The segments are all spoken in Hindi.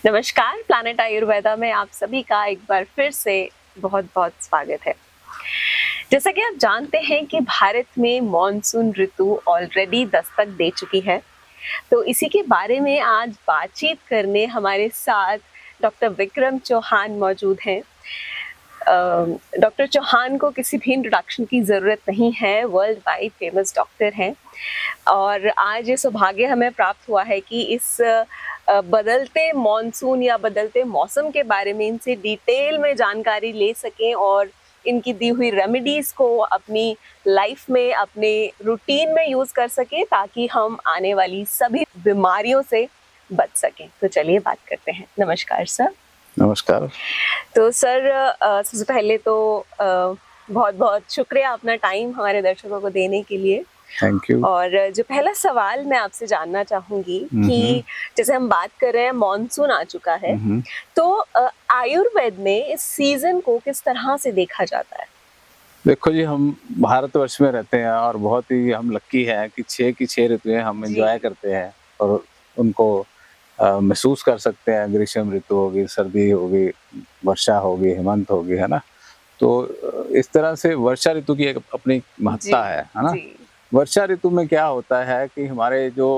नमस्कार, प्लैनेट आयुर्वेदा में आप सभी का एक बार फिर से बहुत बहुत स्वागत है। जैसा कि आप जानते हैं कि भारत में मॉनसून ऋतु ऑलरेडी दस्तक दे चुकी है, तो इसी के बारे में आज बातचीत करने हमारे साथ डॉक्टर विक्रम चौहान मौजूद हैं। डॉक्टर चौहान को किसी भी इंट्रोडक्शन की ज़रूरत नहीं है, वर्ल्ड वाइड फेमस डॉक्टर हैं और आज ये सौभाग्य हमें प्राप्त हुआ है कि इस बदलते मॉनसून या बदलते मौसम के बारे में इनसे डिटेल में जानकारी ले सकें और इनकी दी हुई रेमेडीज़ को अपनी लाइफ में, अपने रूटीन में यूज़ कर सकें ताकि हम आने वाली सभी बीमारियों से बच सकें। तो चलिए बात करते हैं। नमस्कार सर। नमस्कार। तो सर सबसे पहले तो बहुत बहुत शुक्रिया अपना टाइम हमारे दर्शकों को देने के लिए। Thank you. और जो पहला सवाल मैं आपसे जानना चाहूंगी कि जैसे हम बात कर रहे हैं मॉनसून आ चुका है, तो आयुर्वेद में इस सीजन को किस तरह से देखा जाता है? देखो जी, हम भारतवर्ष में रहते हैं और बहुत ही हम लक्की हैं कि 6 की 6 ऋतुएं हम एंजॉय करते हैं और उनको महसूस कर सकते हैं। ग्रीष्म ऋतु होगी, सर्दी होगी, वर्षा होगी, हेमंत होगी, है ना। तो इस तरह से वर्षा ऋतु की एक अपनी महत्ता है ना। वर्षा ऋतु में क्या होता है कि हमारे जो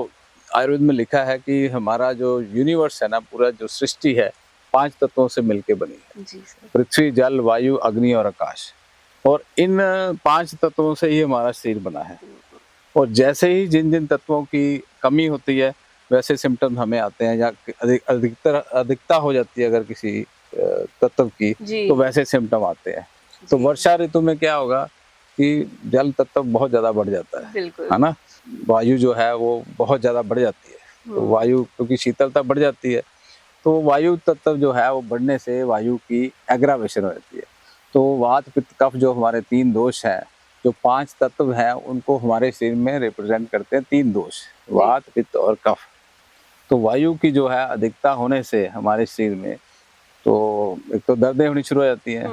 आयुर्वेद में लिखा है कि हमारा जो यूनिवर्स है ना, पूरा जो सृष्टि है 5 तत्वों से मिलके बनी है। पृथ्वी, जल, वायु, अग्नि और आकाश। और इन 5 तत्वों से ही हमारा शरीर बना है। और जैसे ही जिन जिन तत्वों की कमी होती है वैसे सिम्टम्स हमें आते हैं, या अधिकता हो जाती है अगर किसी तत्व की, तो वैसे सिम्टम आते हैं। तो वर्षा ऋतु में क्या होगा कि जल तत्व बहुत ज्यादा बढ़ जाता है ना। वायु जो है वो बहुत ज्यादा बढ़ जाती है। तो वायु क्योंकि शीतलता बढ़ जाती है, तो वायु तत्व जो है वो बढ़ने से वायु की एग्रावेशन हो जाती है। तो वात, पित्त, कफ जो हमारे 3 दोष हैं, जो 5 तत्व हैं उनको हमारे शरीर में रिप्रेजेंट करते हैं 3 दोष, वात, पित्त और कफ। तो वायु की जो है अधिकता होने से हमारे शरीर में तो एक तो दर्दें होनी शुरू हो जाती हैं,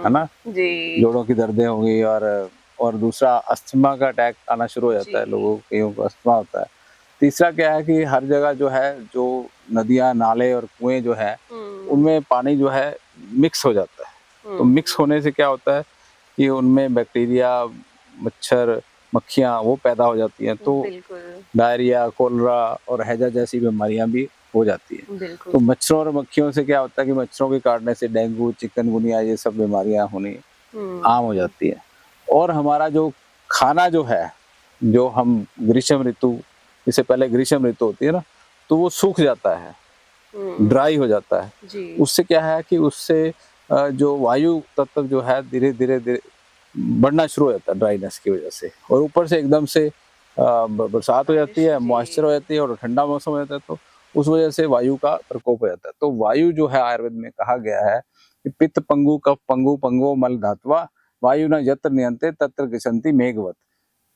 है ना। जोड़ों की दर्दें होंगी और दूसरा अस्थमा का अटैक आना शुरू हो जाता है लोगों, कईयों को अस्थमा होता है। तीसरा क्या है कि हर जगह जो है, जो नदियां, नाले और कुएं जो है उनमें पानी जो है मिक्स हो जाता है। तो मिक्स होने से क्या होता है कि उनमें बैक्टीरिया, मच्छर, मक्खियां वो पैदा हो जाती हैं। तो डायरिया, कोलरा और हैजा जैसी बीमारियां भी हो जाती है। तो मच्छरों और मक्खियों से क्या होता है कि मच्छरों के काटने से डेंगू, चिकनगुनिया ये सब बीमारियां होनी आम हो जाती है। और हमारा जो खाना जो है, जो हम ग्रीष्म ऋतु, इससे पहले ग्रीष्म ऋतु होती है ना, तो वो सूख जाता है, ड्राई हो जाता है। उससे क्या है कि उससे जो वायु तत्व जो है धीरे धीरे बढ़ना शुरू हो जाता है ड्राइनेस की वजह से। और ऊपर से एकदम से बरसात हो जाती है, मॉइस्चर हो जाती है और ठंडा मौसम हो जाता है, तो उस वजह से वायु का प्रकोप हो जाता है। तो वायु जो है आयुर्वेद में कहा गया है कि पित्त पंगु, कफ पंगु, पंगो मल धात्वा, वायु न यत्र नियंते तत्र गच्छन्ति मेघवत।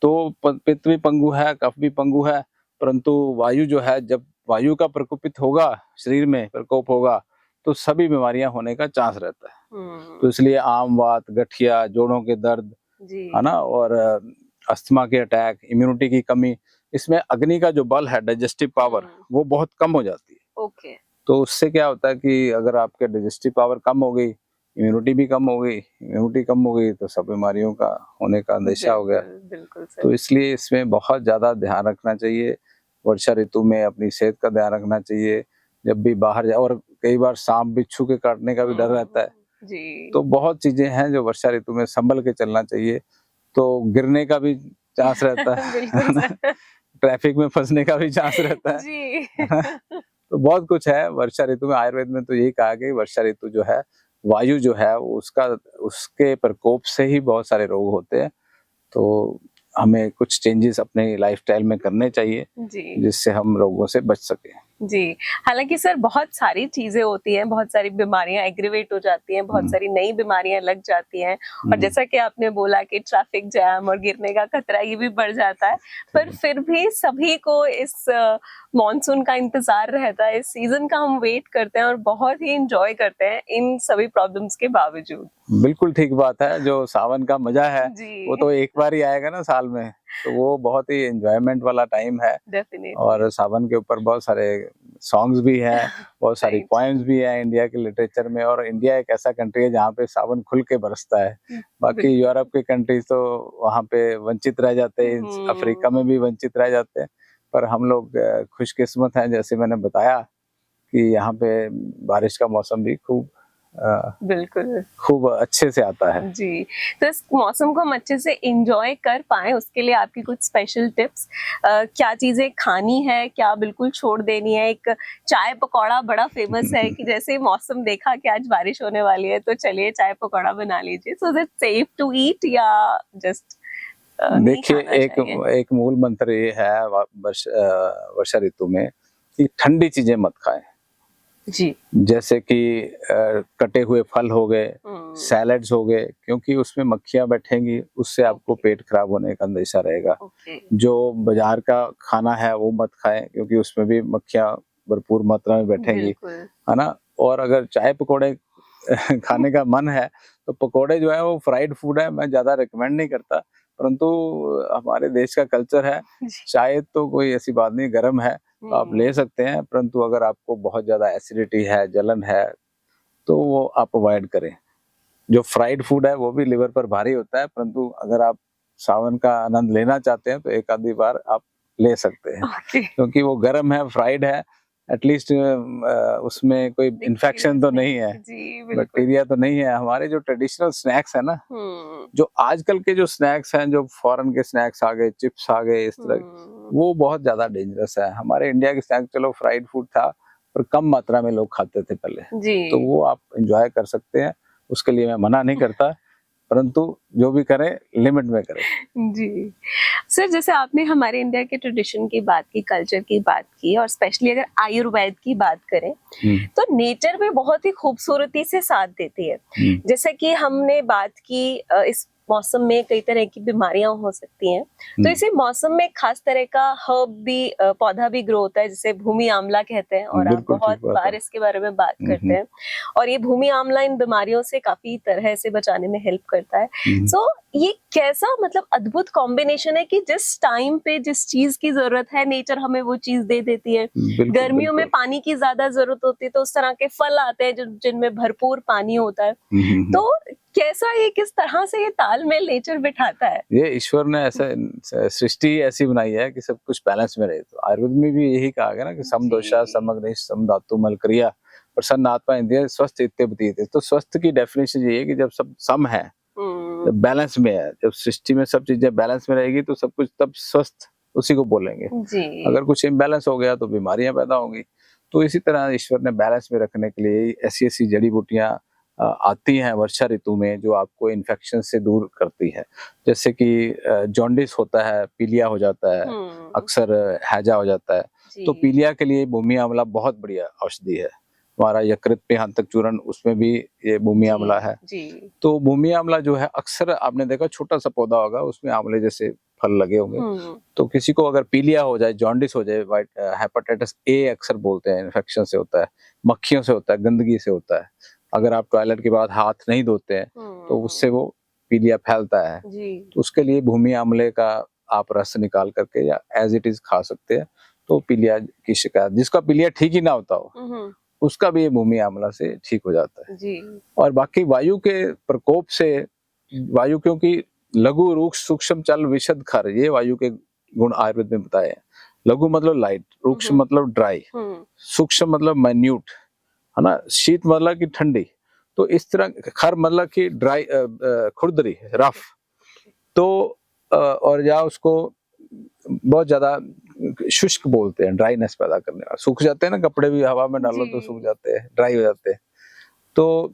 तो पित्त भी पंगु है, कफ भी पंगु है, परंतु वायु जो है, जब वायु का प्रकोपित होगा, शरीर में प्रकोप होगा, तो सभी बीमारियां होने का चांस रहता है। तो इसलिए आम वात, गठिया, जोड़ों के दर्द, है ना, और अस्थमा के अटैक, इम्यूनिटी की कमी, इसमें अग्नि का जो बल है, डाइजेस्टिव पावर, वो बहुत कम हो जाती है। तो उससे क्या होता है कि अगर आपके डाइजेस्टिव पावर कम हो गई, इम्यूनिटी भी कम हो गई, इम्यूनिटी कम हो गई तो सब बीमारियों का होने का अंदेशा हो गया। तो इसलिए इसमें बहुत ज्यादा ध्यान रखना चाहिए। वर्षा ऋतु में अपनी सेहत का ध्यान रखना चाहिए। जब भी बाहर जाए, और कई बार सांप बिच्छू के काटने का भी डर रहता है। तो बहुत चीजें हैं जो वर्षा ऋतु में संभल के चलना चाहिए। तो गिरने का भी चांस रहता है ट्रैफिक में फंसने का भी चांस रहता है तो बहुत कुछ है वर्षा ऋतु में। आयुर्वेद में तो यही कहा कि वर्षा ऋतु जो है, वायु जो है उसके प्रकोप से ही बहुत सारे रोग होते हैं। तो हमें कुछ चेंजेस अपने लाइफस्टाइल में करने चाहिए जिससे हम रोगों से बच सकें। जी, हालांकि सर बहुत सारी चीजें होती हैं, बहुत सारी बीमारियां एग्रीवेट हो जाती हैं, बहुत सारी नई बीमारियां लग जाती हैं, और जैसा कि आपने बोला कि ट्रैफिक जैम और गिरने का खतरा ये भी बढ़ जाता है, पर फिर भी सभी को इस मॉनसून का इंतजार रहता है, इस सीजन का हम वेट करते हैं और बहुत ही इंजॉय करते हैं इन सभी प्रॉब्लम्स के बावजूद। बिल्कुल ठीक बात है। जो सावन का मजा है वो तो एक बार ही आएगा ना साल में। तो वो बहुत ही एंजॉयमेंट वाला टाइम है। डेफिनेटली। और सावन के ऊपर बहुत सारे सॉन्ग्स भी हैं, बहुत सारी राइट। पोएम्स भी हैं इंडिया के लिटरेचर में। और इंडिया एक ऐसा कंट्री है जहाँ पे सावन खुल के बरसता है। बाकी बिल्कुल। यूरोप के कंट्रीज तो वहाँ पे वंचित रह जाते हैं, अफ्रीका में भी वंचित रह जाते हैं। पर हम लोग खुशकिस्मत हैं, जैसे मैंने बताया कि यहाँ पे बारिश का मौसम भी बिल्कुल। खूब अच्छे से आता है। जी, तो इस मौसम को हम अच्छे से एंजॉय कर पाएँ उसके लिए आपकी कुछ स्पेशल टिप्स, क्या चीज़ें खानी है, क्या बिल्कुल छोड़ देनी है? एक चाय पकौड़ा बड़ा फेमस है कि जैसे ही मौसम देखा कि आज बारिश होने वाली है तो चलिए चाय पकौड़ा बना लीजिए। So is it safe to eat या जस्ट नहीं देखिए, खाना एक चाहिए? एक मूल मंत्र ये है वर्षा ऋतु में कि ठंडी चीजें मत खाएं। जी। जैसे कि कटे हुए फल हो गए, हुँ। सैलेड्स हो गए, क्योंकि उसमें मक्खियां बैठेंगी, उससे आपको ओके। पेट खराब होने का अंदेशा रहेगा। ओके। जो बाजार का खाना है वो मत खाएं, क्योंकि उसमें भी मक्खियां भरपूर मात्रा में बैठेंगी, बिल्कुल। है ना। और अगर चाय पकौड़े खाने का मन है तो पकौड़े जो है वो फ्राइड फूड है, मैं ज्यादा रिकमेंड नहीं करता। परंतु हमारे देश का कल्चर है, जी। चाय तो कोई ऐसी बात नहीं, गर्म है तो आप ले हुँ। सकते हैं। परंतु अगर आपको बहुत ज्यादा एसिडिटी है, जलन है, तो वो आप अवॉइड करें। जो फ्राइड फूड है वो भी लिवर पर भारी होता है, परंतु अगर आप सावन का आनंद लेना चाहते हैं तो एक आधी बार आप ले सकते हैं, ओके। क्योंकि वो गर्म है, फ्राइड है। एटलीस्ट उसमें कोई बैक्टीरिया इन्फेक्शन तो नहीं है, जी, बिल्कुल। बैक्टीरिया तो नहीं है। हमारे जो ट्रेडिशनल स्नैक्स है ना, हुँ। जो आजकल के जो स्नैक्स हैं, जो फॉरेन के स्नैक्स आ गए, चिप्स आ गए, इस तरह हुँ। वो बहुत ज्यादा डेंजरस है। हमारे इंडिया के स्नैक्स चलो फ्राइड फूड था, पर कम मात्रा में लोग खाते थे पहले, जी। तो वो आप एंजॉय कर सकते हैं। उसके लिए मैं मना नहीं करता, परंतु जो भी करें लिमिट में करें। जी। सर जैसे आपने हमारे इंडिया के ट्रेडिशन की बात की, कल्चर की बात की और स्पेशली अगर आयुर्वेद की बात करें, हम्म, तो नेचर भी बहुत ही खूबसूरती से साथ देती है। हम्म, जैसे कि हमने बात की इस मौसम में कई तरह की बीमारियां हो सकती हैं, तो हम्म, इसी मौसम में खास तरह का हर्ब भी पौधा भी ग्रो होता है जिसे भूमि आमला कहते हैं और आप बिल्कुल बहुत ठीक बात है। बार इसके बारे में बात करते हैं। और ये भूमि आमला इन बीमारियों से काफी तरह से बचाने में हेल्प करता है। हम्म, सो ये कैसा मतलब अद्भुत कॉम्बिनेशन है कि जिस टाइम पे जिस चीज की जरूरत है नेचर हमें वो चीज दे देती है। बिल्कुल गर्मियों में बिल्कुल। पानी की ज्यादा जरूरत होती है तो उस तरह के फल आते हैं जिनमें भरपूर पानी होता है। हम्म। तो कैसा ये किस तरह से ये तालमेल नेचर बिठाता है? ये ईश्वर ने ऐसा सृष्टि ऐसी बनाई है कि सब कुछ बैलेंस में रहे। तो आयुर्वेद में भी यही कहा गया ना कि सम दोषा जी। सम अग्नि सम धातु मल क्रिया प्रसन्न आत्मा इंद्रिय स्वस्थ इत्ते। तो स्वस्थ की डेफिनेशन ये है कि जब सब सम है, हम्म। जब बैलेंस में है, जब सृष्टि में सब चीजें बैलेंस में रहेगी तो सब कुछ तब स्वस्थ उसी को बोलेंगे। जी। अगर कुछ इम्बैलेंस हो गया तो बीमारियां पैदा होंगी। तो इसी तरह ईश्वर ने बैलेंस में रखने के लिए ऐसी ऐसी जड़ी बूटियां आती हैं वर्षा ऋतु में, जो आपको इन्फेक्शन से दूर करती है। जैसे कि जॉन्डिस होता है, पीलिया हो जाता है, हम्म। अक्सर हैजा हो जाता है। जी। तो पीलिया के लिए भूमि आंवला बहुत बढ़िया औषधि है। हमारा यकृत पिहांतक चूर्ण, उसमें भी ये भूमि जी। आंवला है। जी। तो भूमि आंवला जो है, अक्सर आपने देखा छोटा सा पौधा होगा, उसमें आंवले जैसे फल लगे होंगे। हम्म। तो किसी को अगर पीलिया हो जाए, जॉन्डिस हो जाए, वाइट हेपेटाइटिस ए अक्सर बोलते हैं, इन्फेक्शन से होता है, मक्खियों से होता है, गंदगी से होता है। अगर आप टॉयलेट के बाद हाथ नहीं धोते हैं तो उससे वो पीलिया फैलता है। जी। तो उसके लिए भूमि आंवले का आप रस निकाल करके या एज इट इज खा सकते हैं। तो पीलिया की शिकायत, जिसका पीलिया ठीक ही ना होता हो, हम्म। उसका भी ये भूमि आंवला से ठीक हो जाता है। जी। और बाकी वायु के प्रकोप से, वायु क्योंकि लघु रूक्ष सूक्ष्म चल विशद खर, ये वायु के गुण आयुर्वेद में बताए हैं। लघु मतलब लाइट, रूक्ष हम्म। मतलब ड्राई, हम्म। सूक्ष्म मतलब माइन्यूट, है ना, शीत मतलब की ठंडी। तो इस तरह खर मतलब की ड्राई, खुरदरी, रफ। तो और या उसको बहुत ज्यादा शुष्क बोलते हैं, ड्राइनेस पैदा करने वाला। सूख जाते हैं ना कपड़े भी, हवा में डालो तो सूख जी। जाते हैं, ड्राई हो जाते हैं। तो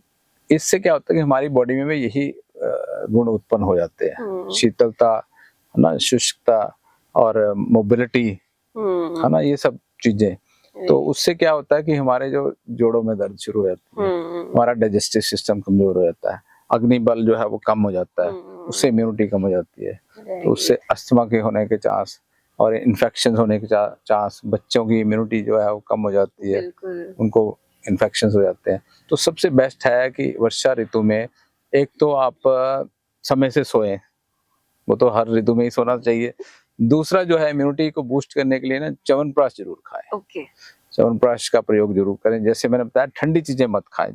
इससे क्या होता है कि हमारी बॉडी में भी यही गुण उत्पन्न हो जाते हैं, हम्म। शीतलता, है ना, शुष्कता और मोबिलिटी, है हम्म। ना, ये सब चीजें। तो उससे क्या होता है कि हमारे जो जोड़ों में दर्द शुरू हो जाती है, हम्म। हमारा डाइजेस्टिव सिस्टम कमजोर हो जाता है, अग्नि बल जो है वो कम हो जाता है, उससे इम्यूनिटी कम हो जाती है। तो उससे राइट। अस्थमा के होने के चांस और इन्फेक्शन होने के चांस, बच्चों की इम्यूनिटी जो है वो कम हो जाती है, बिल्कुल। उनको इन्फेक्शन हो जाते हैं। तो सबसे बेस्ट है कि वर्षा ऋतु में एक तो आप समय से सोएं, वो तो हर ऋतु में ही सोना चाहिए। दूसरा जो है इम्यूनिटी को बूस्ट करने के लिए ना च्यवनप्राश जरूर खाएं। ओके। च्यवनप्राश का प्रयोग जरूर करें। जैसे मैंने बताया ठंडी चीजें मत खाएं,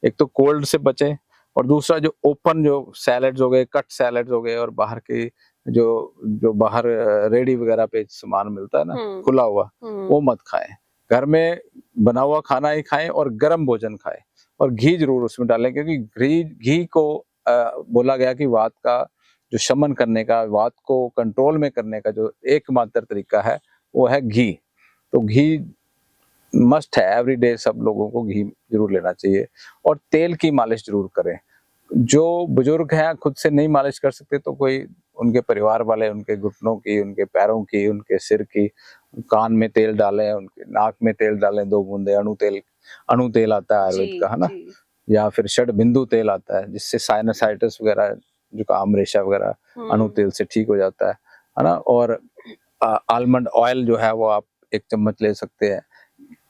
एक तो कोल्ड से बचें, और दूसरा जो ओपन जो सैलड्स हो गए, कट सैलड्स हो गए, और बाहर के जो जो बाहर रेडी वगैरह पे सामान मिलता है ना खुला हुआ, वो मत खाएं। घर में बना हुआ खाना ही खाएं और गर्म भोजन खाएं, और घी जरूर उसमें डालें, क्योंकि घी को बोला गया कि वात का जो शमन करने का, वात को कंट्रोल में करने का जो एकमात्र तरीका है वो है घी। तो घी मस्ट है, एवरीडे सब लोगों को घी जरूर लेना चाहिए। और तेल की मालिश जरूर करें। जो बुजुर्ग हैं खुद से नहीं मालिश कर सकते तो कोई उनके परिवार वाले उनके घुटनों की, उनके पैरों की, उनके सिर की, कान में तेल डालें, उनके नाक में तेल डालें, 2 बूंदे अणु तेल आता है आयुर्वेद का, है ना, या फिर षड बिंदु तेल आता है, जिससे साइनसाइटिस वगैरह, जुकाम, रेशा वगैरह अणु तेल से ठीक हो जाता है ना। और आलमंड ऑयल जो है वो आप 1 चम्मच ले सकते हैं,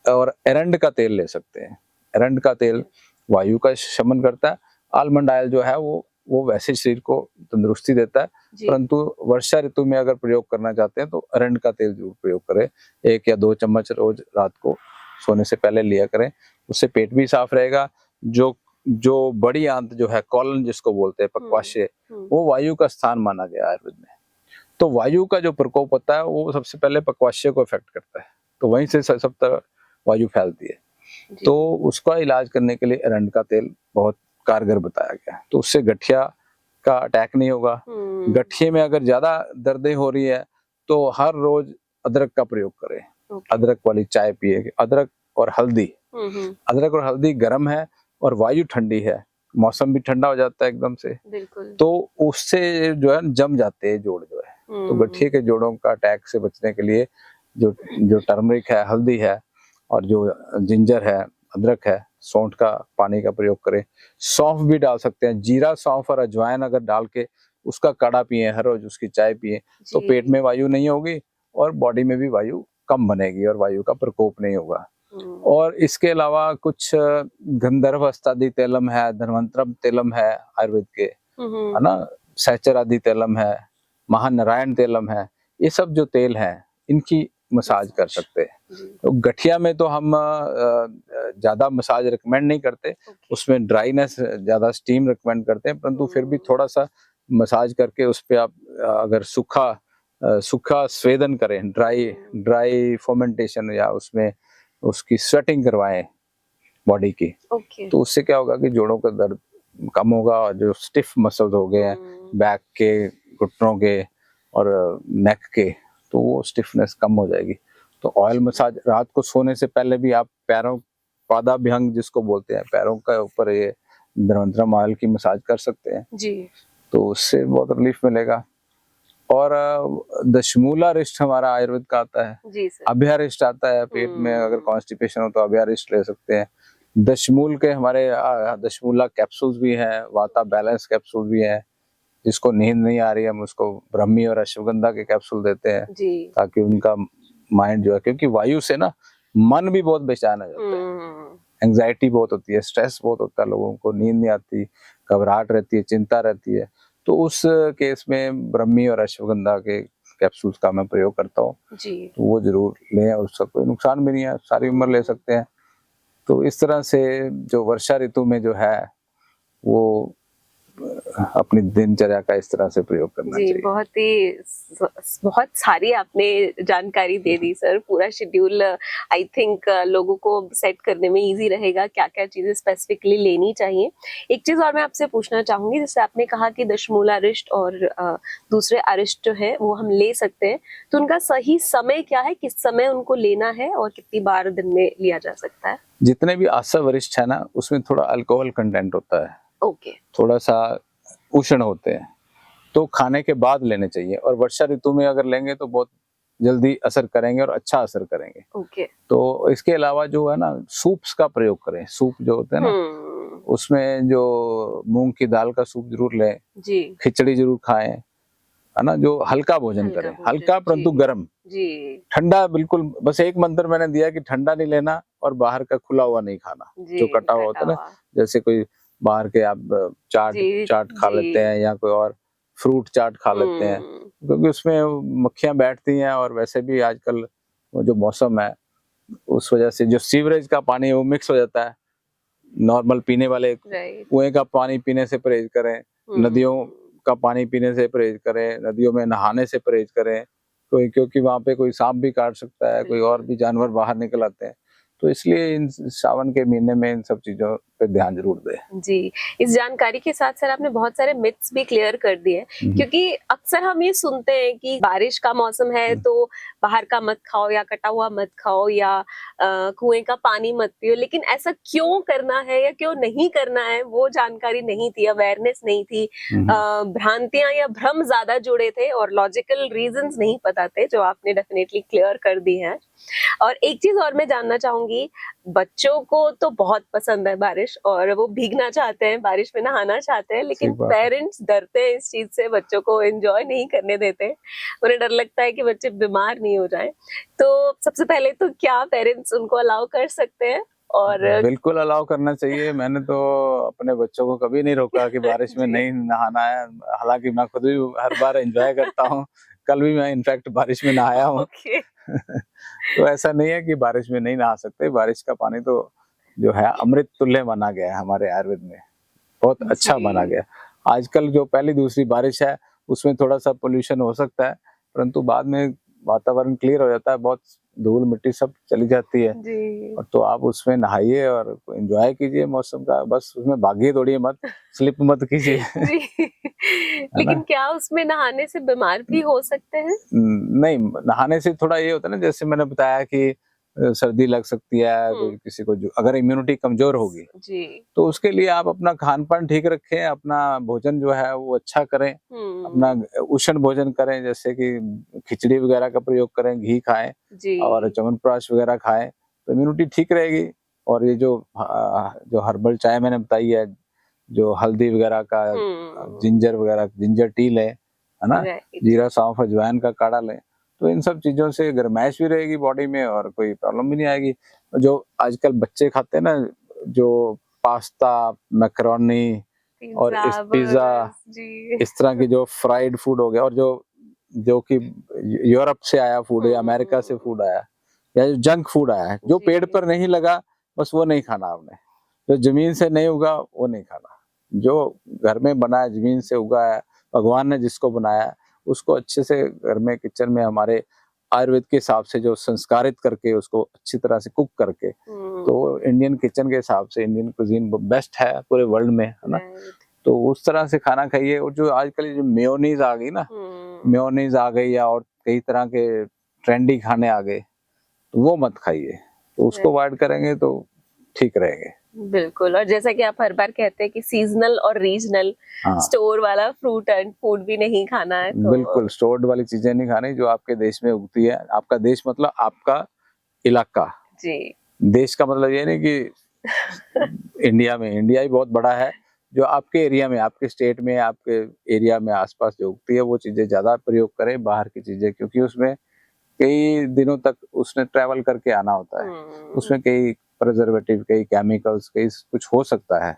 और एरंड का तेल ले सकते हैं। एरंड का तेल वायु का शमन करता है। आलमंड ऑयल जो है वो वैसे शरीर को तंदुरुस्ती देता है, परंतु वर्षा ऋतु में अगर प्रयोग करना चाहते हैं तो एरंड का तेल जरूर प्रयोग करें। 1 या 2 चम्मच रोज रात को सोने से पहले लिया करें, उससे पेट भी साफ रहेगा। जो बड़ी आंत जो है, कॉलन जिसको बोलते हैं, पक्वाशय, वो वायु का स्थान माना गया आयुर्वेद में। तो वायु का जो प्रकोप होता है वो सबसे पहले पक्वाशय को इफेक्ट करता है, तो वहीं से सब तरह वायु फैलती है। तो उसका इलाज करने के लिए एरंड का तेल बहुत कारगर बताया गया है। तो उससे गठिया का अटैक नहीं होगा। गठिए में अगर ज्यादा दर्दें हो रही है तो हर रोज अदरक का प्रयोग करें। अदरक वाली चाय पिए। अदरक और हल्दी गर्म है और वायु ठंडी है, मौसम भी ठंडा हो जाता है एकदम से, तो उससे जो है जम जाते हैं जोड़ जो है। तो गठिए के जोड़ों का अटैक से बचने के लिए जो टर्मरिक है, हल्दी है, और जो जिंजर है, अदरक है, सौंठ का पानी का प्रयोग करें। सौंफ भी डाल सकते हैं। जीरा, सौंफ और अजवाइन अगर डाल के उसका काढ़ा पिए, हर रोज उसकी चाय पिए, तो पेट में वायु नहीं होगी और बॉडी में भी वायु कम बनेगी और वायु का प्रकोप नहीं होगा। और इसके अलावा कुछ गंधर्व अस्तादि तैलम है, धन्वंतरम तैलम है आयुर्वेद के, है ना, सहचर आदि तैलम है, महानारायण तैलम है, ये सब जो तेल हैं इनकी मसाज कर सकते हैं। तो गठिया में तो हम ज्यादा मसाज रिकमेंड नहीं करते, उसमें ड्राइनेस, ज्यादा स्टीम रिकमेंड करते हैं, परंतु फिर भी थोड़ा सा मसाज करके उस पे आप अगर सूखा स्वेदन करें, ड्राई फोमेंटेशन, या उसमें उसकी स्वेटिंग करवाएं बॉडी की, तो उससे क्या होगा कि जोड़ों का दर्द कम होगा, और जो स्टिफ मसल्स हो गए हैं बैक के, घुटनों के और नेक के, तो वो स्टिफनेस कम हो जाएगी। तो ऑयल मसाज रात को सोने से पहले भी आप पैरों, पादाभ्यंग जिसको बोलते हैं, पैरों के ऊपर ये धन्वंतरम ऑयल की मसाज कर सकते हैं जी। तो उससे बहुत रिलीफ मिलेगा। और दशमूला रिष्ट हमारा आयुर्वेद का आता है जी सर। अभ्यारिष्ट आता है, पेट में अगर कॉन्स्टिपेशन हो तो अभ्यारिष्ट ले सकते हैं। दशमूल के हमारे दशमूला कैप्सूल्स भी हैं, वाता बैलेंस कैप्सूल भी हैं। जिसको नींद नहीं आ रही है हम उसको ब्रह्मी और अश्वगंधा के कैप्सूल देते हैं जी। ताकि उनका माइंड जो है, क्योंकि वायु से ना मन भी बहुत बेचैन हो जाता है, एंजाइटी बहुत होती है, स्ट्रेस बहुत होता है, लोगों को नींद नहीं आती, घबराहट रहती है, चिंता रहती है। तो उस केस में ब्रह्मी और अश्वगंधा के कैप्सूल्स का मैं प्रयोग करता हूँ जी। तो वो जरूर लें, और उसका कोई नुकसान भी नहीं है, सारी उम्र ले सकते हैं। तो इस तरह से जो वर्षा ऋतु में जो है वो अपनी दिनचर्या का इस तरह से प्रयोग करना चाहिए। बहुत सारी आपने जानकारी दे दी सर। पूरा शेड्यूल आई थिंक लोगों को सेट करने में इजी रहेगा, क्या क्या चीजें स्पेसिफिकली लेनी चाहिए। एक चीज और मैं आपसे पूछना चाहूंगी, जैसे आपने कहा कि दशमूला अरिष्ट और दूसरे अरिष्ट जो है वो हम ले सकते हैं, तो उनका सही समय क्या है, किस समय उनको लेना है और कितनी बार दिन में लिया जा सकता है? जितने भी आसव वरिष्ठ है ना, उसमें थोड़ा अल्कोहल कंटेंट होता है, थोड़ा सा उष्ण होते हैं, तो खाने के बाद लेने चाहिए। और वर्षा ऋतु में अगर लेंगे तो बहुत जल्दी असर करेंगे और अच्छा असर करेंगे तो इसके अलावा जो है ना, सूप्स का प्रयोग करें। सूप जो होते हैं ना, उसमें जो मूंग की दाल का सूप जरूर लें जी। खिचड़ी जरूर खाएं, है ना, जो हल्का भोजन करें, हल्का परंतु गर्म जी। ठंडा बिल्कुल, बस एक मंत्र मैंने दिया कि ठंडा नहीं लेना और बाहर का खुला हुआ नहीं खाना, जो कटा हुआ होता है ना, जैसे कोई बाहर के आप चाट खा लेते हैं या कोई और फ्रूट चाट खा लेते हैं, क्योंकि उसमें मक्खियां बैठती हैं। और वैसे भी आजकल वो जो मौसम है उस वजह से जो सीवरेज का पानी है वो मिक्स हो जाता है। नॉर्मल पीने वाले राइट। कुएं का पानी पीने से परहेज करें, नदियों का पानी पीने से परहेज करें, नदियों में नहाने से परहेज करें। कोई, क्योंकि वहां पे कोई सांप भी काट सकता है, कोई और भी जानवर बाहर निकल आते हैं। तो इसलिए इन सावन के महीने में इन सब चीजों पे ध्यान जरूर दें। जी, इस जानकारी के साथ सर आपने बहुत सारे मिथ्स भी क्लियर कर दिए, क्योंकि अक्सर हम ये सुनते हैं कि बारिश का मौसम है तो बाहर का मत खाओ या कटा हुआ मत खाओ या कुएं का पानी मत पियो, लेकिन ऐसा क्यों करना है या क्यों नहीं करना है वो जानकारी नहीं थी, अवेयरनेस नहीं थी, भ्रांतियां या भ्रम ज्यादा जुड़े थे और लॉजिकल रीजंस नहीं पता थे, जो आपने डेफिनेटली क्लियर कर दी है। और एक चीज और मैं जानना चाहूंगी, बच्चों को तो बहुत पसंद है बारिश और वो भीगना चाहते हैं, बारिश में नहाना चाहते हैं, लेकिन पेरेंट्स डरते हैं इस चीज से, बच्चों को एंजॉय नहीं करने देते। उन्हें डर लगता है कि बच्चे बीमार नहीं हो जाएं। तो सबसे पहले तो क्या पेरेंट्स उनको अलाउ कर सकते हैं? और बिल्कुल अलाउ करना चाहिए। मैंने तो अपने बच्चों को कभी नहीं रोका कि बारिश में नहीं नहाना है। हालांकि मैं खुद भी हर बार एंजॉय करता हूँ। कल भी मैं इनफैक्ट बारिश में नहाया हूँ। तो ऐसा नहीं है कि बारिश में नहीं नहा सकते। बारिश का पानी तो जो है अमृत तुल्य माना गया है हमारे आयुर्वेद में, बहुत अच्छा माना गया। आजकल जो पहली दूसरी बारिश है उसमें थोड़ा सा पोल्यूशन हो सकता है, परंतु बाद में वातावरण क्लियर हो जाता है, बहुत धूल मिट्टी सब चली जाती है। और तो आप उसमें नहाइए और एंजॉय कीजिए मौसम का, बस उसमें भागिए दौड़िए मत, स्लिप मत कीजिए। लेकिन क्या उसमें नहाने से बीमार भी हो सकते हैं? नहीं, नहाने से थोड़ा ये होता है ना, जैसे मैंने बताया कि सर्दी लग सकती है, कोई किसी को जो अगर इम्यूनिटी कमजोर होगी जी, तो उसके लिए आप अपना खान पान ठीक रखें, अपना भोजन जो है वो अच्छा करें, अपना उष्ण भोजन करें, जैसे कि खिचड़ी वगैरह का प्रयोग करें, घी खाएं और च्यवनप्राश वगैरह खाएं, तो इम्यूनिटी ठीक रहेगी। और ये जो हर्बल चाय मैंने बताई है, जो हल्दी वगैरह का, जिंजर वगैरह, जिंजर टी लें, है ना, जीरा सौंफ अजवाइन का काढ़ा लें, तो इन सब चीजों से गर्माइश भी रहेगी बॉडी में और कोई प्रॉब्लम भी नहीं आएगी। जो आजकल बच्चे खाते हैं ना, जो पास्ता, मैकरोनी और इस पिज्जा, इस तरह की जो फ्राइड फूड हो गया, और जो जो कि यूरोप से आया फूड या अमेरिका से फूड आया, या जो जंक फूड आया है, जो पेड़ पर नहीं लगा बस वो नहीं खाना आपने, जो जमीन से नहीं उगा वो नहीं खाना, जो घर में बना है, जमीन से उगा है, भगवान ने जिसको बनाया है उसको अच्छे से घर में किचन में हमारे आयुर्वेद के हिसाब से जो संस्कारित करके उसको अच्छी तरह से कुक करके, तो इंडियन किचन के हिसाब से इंडियन कुजीन बेस्ट है पूरे वर्ल्ड में, है ना। तो उस तरह से खाना खाइए। और जो आजकल जो मेयोनीज आ गई ना, मेयोनीज आ गई या और कई तरह के ट्रेंडी खाने आ गए, तो वो मत खाइए, तो उसको अवॉइड करेंगे तो ठीक रहेंगे। बिल्कुल। और जैसा कि आप हर बार कहते हैं कि सीजनल और रीजनल, स्टोर वाला फ्रूट एंड फूड भी नहीं खाना है, तो बिल्कुल स्टोर्ड वाली चीजें नहीं खानी, जो आपके देश में उगती है। आपका देश मतलब आपका इलाका जी, देश का मतलब ये नहीं कि इंडिया में, इंडिया ही बहुत बड़ा है, जो आपके एरिया में, आपके स्टेट में, आपके एरिया में आसपास जो उगती है वो चीजें ज्यादा प्रयोग करें, बाहर की चीजें, क्योंकि उसमें कई दिनों तक उसने ट्रेवल करके आना होता है, उसमें कई प्रिजर्वेटिव, कई केमिकल्स, कई कुछ हो सकता है।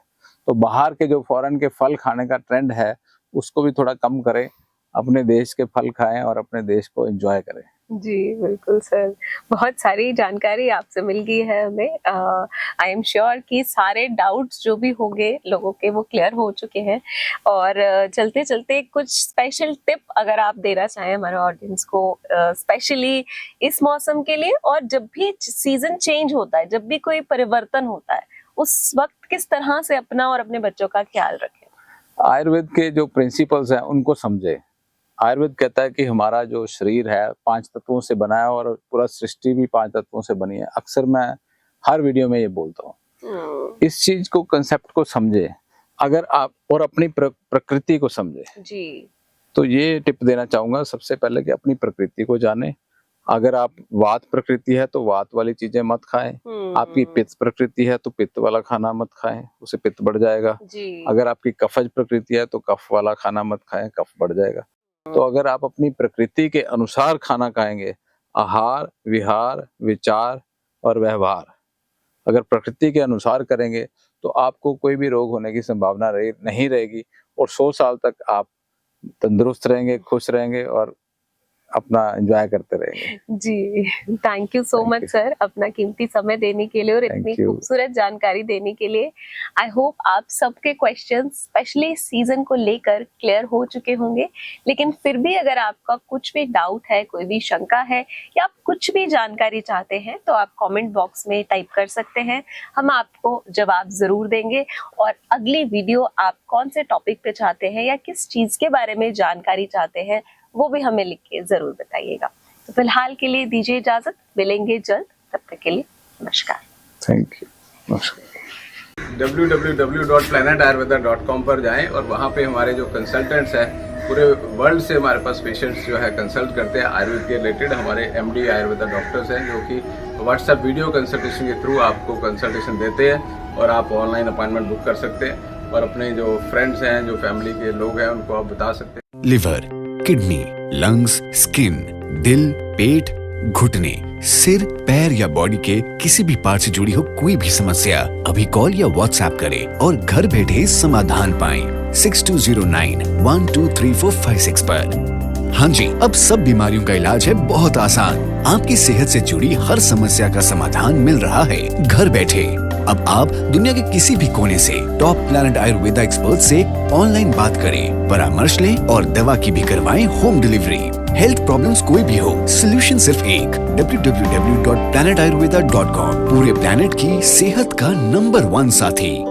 तो बाहर के जो फॉरेन के फल खाने का ट्रेंड है उसको भी थोड़ा कम करें, अपने देश के फल खाएं और अपने देश को एंजॉय करें। जी बिल्कुल सर, बहुत सारी जानकारी आपसे मिल गई है हमें। आई एम श्योर कि सारे डाउट्स जो भी होंगे लोगों के वो क्लियर हो चुके हैं। और चलते चलते कुछ स्पेशल टिप अगर आप देना चाहें हमारे ऑडियंस को, स्पेशली इस मौसम के लिए, और जब भी सीजन चेंज होता है, जब भी कोई परिवर्तन होता है, उस वक्त किस तरह से अपना और अपने बच्चों का ख्याल रखें? आयुर्वेद के जो प्रिंसिपल्स हैं उनको समझे। आयुर्वेद कहता है कि हमारा जो शरीर है 5 तत्वों से बना है और पूरा सृष्टि भी 5 तत्वों से बनी है। अक्सर मैं हर वीडियो में ये बोलता हूँ। इस चीज को, कंसेप्ट को समझे अगर आप, और अपनी प्रकृति को समझे जी। तो ये टिप देना चाहूंगा सबसे पहले कि अपनी प्रकृति को जाने। अगर आप वात प्रकृति है तो वात वाली चीजें मत खाएं। आपकी पित्त प्रकृति है तो पित्त वाला खाना मत खाएं, उससे पित्त बढ़ जाएगा जी। अगर आपकी कफज प्रकृति है तो कफ वाला खाना मत खाएं, कफ बढ़ जाएगा। तो अगर आप अपनी प्रकृति के अनुसार खाना खाएंगे, आहार, विहार, विचार और व्यवहार अगर प्रकृति के अनुसार करेंगे तो आपको कोई भी रोग होने की संभावना नहीं रहेगी और 100 साल तक आप तंदुरुस्त रहेंगे, खुश रहेंगे और अपना एंजॉय करते रहेंगे। जी, thank you so Thank much you. Sir अपना कीमती समय देने के लिए और Thank इतनी you. खूबसूरत जानकारी देने के लिए। आई होप आप सबके क्वेश्चंस स्पेशली सीजन को लेकर क्लियर हो चुके होंगे, लेकिन फिर भी अगर आपका कुछ भी डाउट है, कोई भी शंका है या आप कुछ भी जानकारी चाहते हैं तो आप कमेंट बॉक्स में टाइप कर सकते हैं, हम आपको जवाब जरूर देंगे। और अगली वीडियो आप कौन से टॉपिक पे चाहते हैं या किस चीज के बारे में जानकारी चाहते हैं वो भी हमें लिख के जरूर बताइएगा। तो फिलहाल के लिए दीजिए इजाजत, मिलेंगे जल्द, तब तक के लिए नमस्कार। थैंक यू, नमस्कार। www.planetayurveda.com पर जाएं और वहाँ पे हमारे जो कंसल्टेंट्स हैं पूरे वर्ल्ड से हमारे पास पेशेंट्स जो है कंसल्ट करते हैं आयुर्वेद के रिलेटेड। हमारे MD आयुर्वेदा डॉक्टर्स हैं जो कि व्हाट्सएप वीडियो कंसल्टेशन के थ्रू आपको कंसल्टेशन देते हैं और आप ऑनलाइन अपॉइंटमेंट बुक कर सकते हैं और अपने जो फ्रेंड्स हैं, जो फैमिली के लोग हैं, उनको आप बता सकते हैं। लिवर, किडनी, लंग्स, स्किन, दिल, पेट, घुटने, सिर, पैर या बॉडी के किसी भी पार्ट से जुड़ी हो कोई भी समस्या अभी कॉल या व्हाट्सएप करें और घर बैठे समाधान पाएं 6209123456 पर। हाँ जी, अब सब बीमारियों का इलाज है बहुत आसान। आपकी सेहत से जुड़ी हर समस्या का समाधान मिल रहा है घर बैठे। अब आप दुनिया के किसी भी कोने से टॉप प्लैनेट आयुर्वेदा एक्सपर्ट से ऑनलाइन बात करें, परामर्श लें और दवा की भी करवाएं होम डिलीवरी। हेल्थ प्रॉब्लम्स कोई भी हो, सोल्यूशन सिर्फ एक, www.planetayurveda.com। पूरे प्लैनेट की सेहत का नंबर 1 साथी।